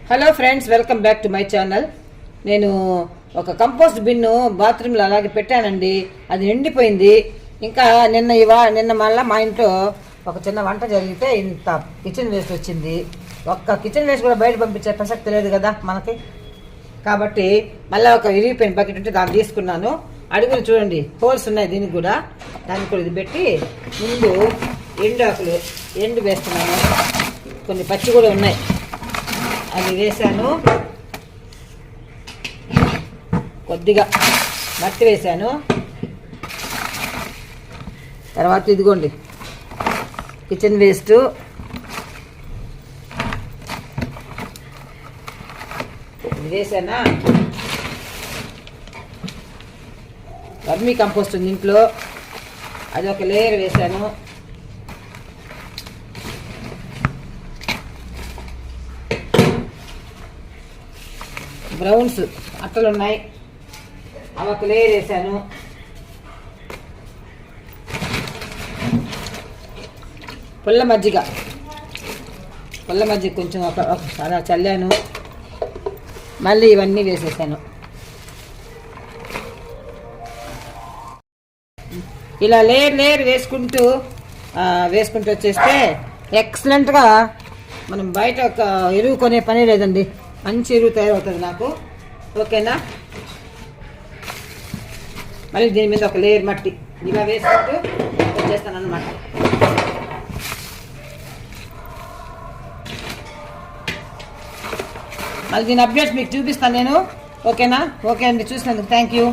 Hello friends, welcome back to my channel. నేను ఒక compost Binnu బాత్రూంలో అలాగే పెట్టానండి. అది నిండిపోయింది. ఇంకా నిన్న మళ్ళీ మా ఇంట్లో ఒక చిన్న వంట జరిగితే ఇంత కిచెన్ వేస్ట్ వచ్చింది. ఒక్క కిచెన్ వేస్ట్ కూడా బయట పంపించే ప్రసక్తి లేదు కదా మనకి. కాబట్టి మళ్ళీ ఒక విరిగిపోయిన బకెట్ ఉంటే దాన్ని తీసుకున్నాను. అడుగులు చూడండి, హోల్స్ ఉన్నాయి దీనికి కూడా. దానికి కూడా ఇది పెట్టి ముందు ఎండు వేస్తున్నాను. కొన్ని పచ్చి కూడా ఉన్నాయి, అవి వేసాను. కొద్దిగా మట్టి వేసాను. తర్వాత ఇదిగోండి కిచెన్ వేస్ట్, ఇది వేసానా. వర్మీ కంపోస్ట్ ఉంది ఇంట్లో, అది ఒక లేయర్ వేసాను. బ్రౌన్స్ అట్టలు ఉన్నాయి, అవి ఒక లేయర్ వేసాను. పుల్ల మజ్జిగ కొంచెం అలా చల్లాను. మళ్ళీ ఇవన్నీ వేసేసాను. ఇలా లేయర్ వేసుకుంటూ వచ్చేస్తే ఎక్సలెంట్గా మనం బయట ఒక ఎరువు కొనే పని లేదండి. మంచి ఎరువు తయారవుతుంది నాకు. ఓకేనా. మళ్ళీ దీని మీద ఒక లేయర్ మట్టి ఇలా వేసుకుంటూ వచ్చేస్తాను అన్నమాట. మళ్ళీ దీని అప్డేట్స్ మీకు చూపిస్తాను నేను. ఓకేనా. ఓకే అండి, చూసినందుకు థ్యాంక్ యూ.